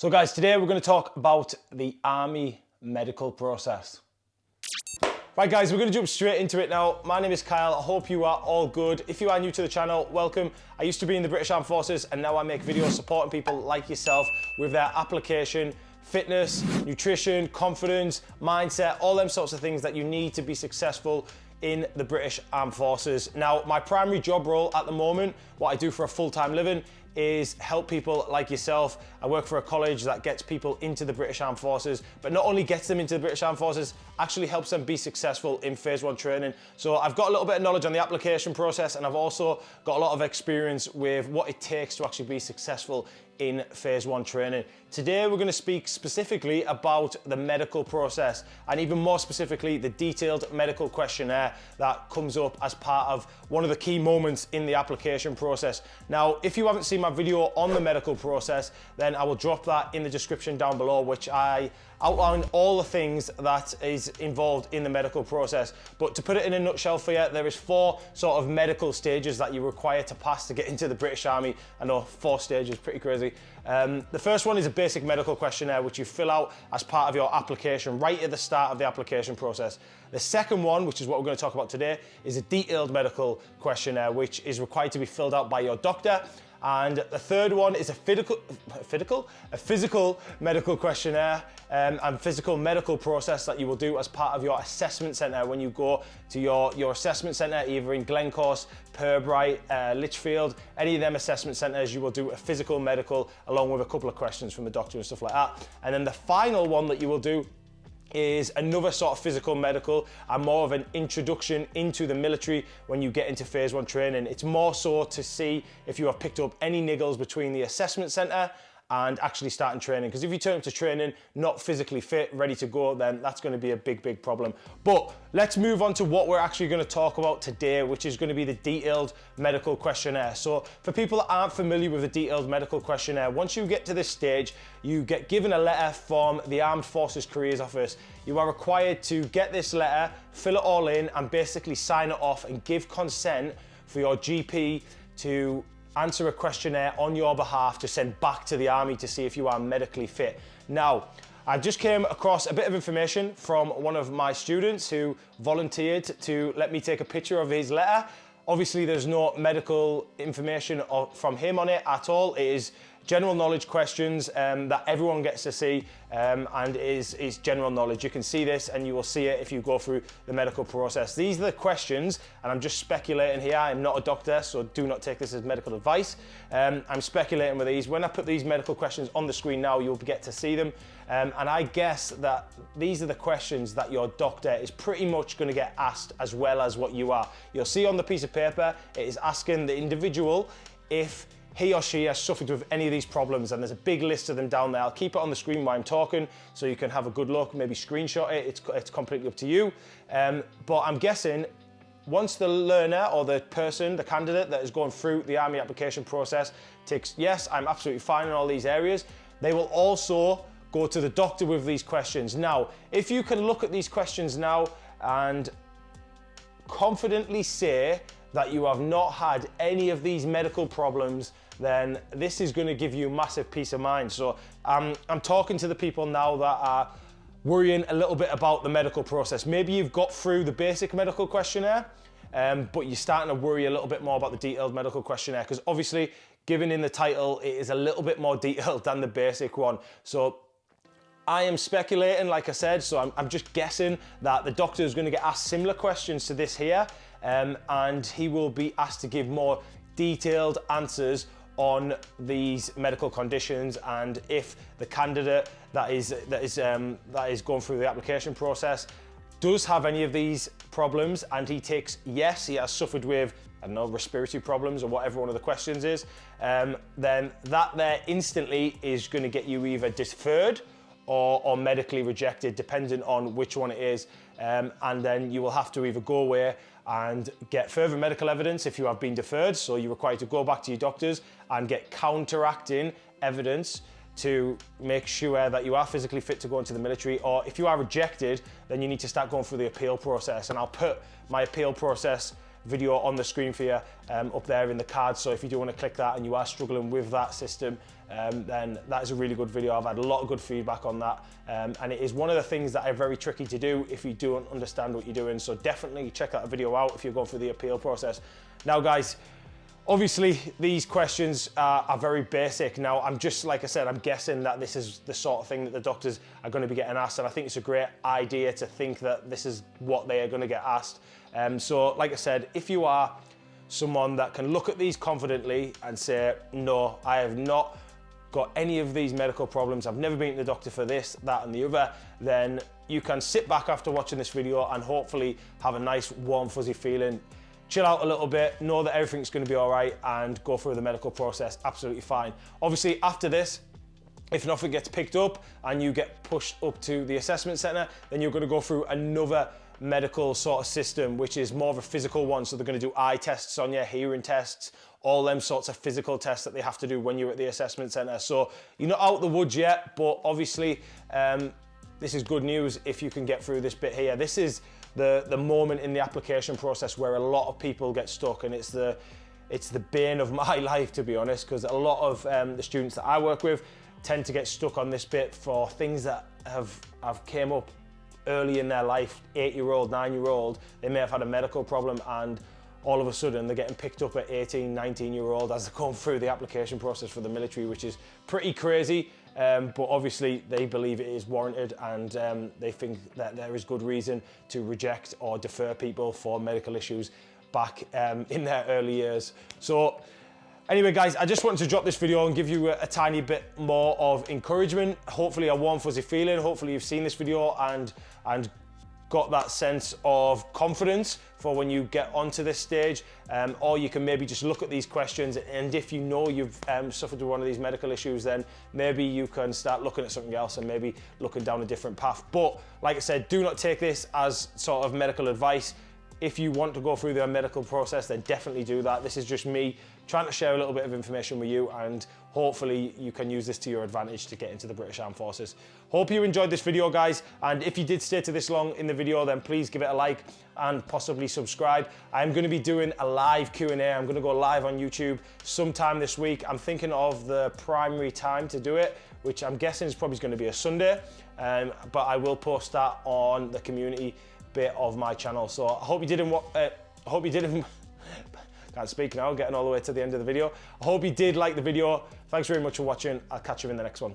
So guys, today we're going to talk about the Army medical process. Right guys, we're going to jump straight into it now. My name is Kyle, I hope you are all good. If you are new to the channel, welcome. I used to be in the British Armed Forces and now I make videos supporting people like yourself with their application, fitness, nutrition, confidence, mindset, all them sorts of things that you need to be successful in the British Armed Forces. Now, my primary job role at the moment, what I do for a full-time living, is help people like yourself. I work for a college that gets people into the British Armed Forces, but not only gets them into the British Armed Forces, actually helps them be successful in phase 1 training. So I've got a little bit of knowledge on the application process, and I've also got a lot of experience with what it takes to actually be successful in phase 1 training. Today we're going to speak specifically about the medical process, and even more specifically the detailed medical questionnaire that comes up as part of one of the key moments in the application process. Now, if you haven't seen my video on the medical process, then I will drop that in the description down below, which I outline all the things that is involved in the medical process. But to put it in a nutshell for you, there is 4 sort of medical stages that you require to pass to get into the British Army. I know 4 stages, pretty crazy. The first one is a basic medical questionnaire, which you fill out as part of your application right at the start of the application process. The second one, which is what we're going to talk about today, is a detailed medical questionnaire, which is required to be filled out by your doctor. And the third one is a physical medical questionnaire and physical medical process that you will do as part of your assessment centre when you go to your assessment centre, either in Glencorse, Pirbright, Lichfield, any of them assessment centres. You will do a physical medical along with a couple of questions from the doctor and stuff like that. And then the final one that you will do is another sort of physical medical and more of an introduction into the military when you get into phase 1 training. It's more so to see if you have picked up any niggles between the assessment centre and actually starting training. Because if you turn up to training not physically fit, ready to go, then that's going to be a big problem. But let's move on to what we're actually going to talk about today, which is going to be the detailed medical questionnaire. So for people that aren't familiar with the detailed medical questionnaire, once you get to this stage, you get given a letter from the Armed Forces Careers Office. You are required to get this letter, fill it all in, and basically sign it off and give consent for your GP to answer a questionnaire on your behalf to send back to the Army to see if you are medically fit. Now, I just came across a bit of information from one of my students who volunteered to let me take a picture of his letter. Obviously, there's no medical information from him on it at all. It is general knowledge questions that everyone gets to see and is general knowledge. You can see this and you will see it if you go through the medical process. These are the questions, and I'm just speculating here. I'm not a doctor, so do not take this as medical advice. I'm speculating with these. When I put these medical questions on the screen now, you'll get to see them. And I guess that these are the questions that your doctor is pretty much going to get asked as well as what you are. You'll see on the piece of paper, it is asking the individual if he or she has suffered with any of these problems, and there's a big list of them down there. I'll keep it on the screen while I'm talking so you can have a good look, maybe screenshot it. It's completely up to you. But I'm guessing once the learner or the person, the candidate that is going through the Army application process ticks, yes, I'm absolutely fine in all these areas, they will also go to the doctor with these questions. Now, if you can look at these questions now and confidently say that you have not had any of these medical problems, then this is going to give you massive peace of mind. So I'm talking to the people now that are worrying a little bit about the medical process. Maybe you've got through the basic medical questionnaire, but you're starting to worry a little bit more about the detailed medical questionnaire, because obviously, given in the title, it is a little bit more detailed than the basic one. So I am speculating, like I said, so I'm just guessing that the doctor is going to get asked similar questions to this here, and he will be asked to give more detailed answers on these medical conditions, and if the candidate that is going through the application process does have any of these problems and he takes yes, he has suffered with, I don't know, respiratory problems or whatever one of the questions is, then that there instantly is going to get you either deferred or medically rejected, depending on which one it is. And then you will have to either go away and get further medical evidence if you have been deferred. So you're required to go back to your doctors and get counteracting evidence to make sure that you are physically fit to go into the military. Or if you are rejected, then you need to start going through the appeal process. And I'll put my appeal process video on the screen for you up there in the cards. So if you do want to click that and you are struggling with that system, then that is a really good video. I've had a lot of good feedback on that, and it is one of the things that are very tricky to do if you don't understand what you're doing. So definitely check that video out if you're going through the appeal process. Now guys, obviously these questions are very basic. Now I'm just, like I said, I'm guessing that this is the sort of thing that the doctors are going to be getting asked, and I think it's a great idea to think that this is what they are going to get asked. So like I said, if you are someone that can look at these confidently and say, no, I have not got any of these medical problems, I've never been to the doctor for this, that and the other, then you can sit back after watching this video and hopefully have a nice warm fuzzy feeling, chill out a little bit, know that everything's going to be all right, and go through the medical process absolutely fine. Obviously after this, if nothing gets picked up and you get pushed up to the assessment centre, then you're going to go through another medical sort of system, which is more of a physical one. So they're going to do eye tests on you, hearing tests, all them sorts of physical tests that they have to do when you're at the assessment centre. So you're not out the woods yet, but obviously this is good news if you can get through this bit here. This is the moment in the application process where a lot of people get stuck, and it's the bane of my life, to be honest, because a lot of the students that I work with tend to get stuck on this bit for things that have came up early in their life. 8-year-old, 9-year-old, they may have had a medical problem, and all of a sudden they're getting picked up at 18, 19-year-old as they're going through the application process for the military, which is pretty crazy. But obviously they believe it is warranted, and they think that there is good reason to reject or defer people for medical issues back in their early years. So anyway guys, I just wanted to drop this video and give you a tiny bit more of encouragement, hopefully a warm fuzzy feeling. Hopefully you've seen this video and got that sense of confidence for when you get onto this stage, or you can maybe just look at these questions, and if you know you've suffered with one of these medical issues, then maybe you can start looking at something else and maybe looking down a different path. But like I said, do not take this as sort of medical advice. If you want to go through the medical process, then definitely do that. This is just me trying to share a little bit of information with you, and hopefully you can use this to your advantage to get into the British Armed Forces. Hope you enjoyed this video guys, and if you did stay to this long in the video, then please give it a like and possibly subscribe. I'm going to be doing a live Q&A. I'm going to go live on YouTube sometime this week. I'm thinking of the primary time to do it, which I'm guessing is probably going to be a Sunday, but I will post that on the community bit of my channel. So I hope you didn't can't speak now, getting all the way to the end of the video. I hope you did like the video. Thanks very much for watching. I'll catch you in the next one.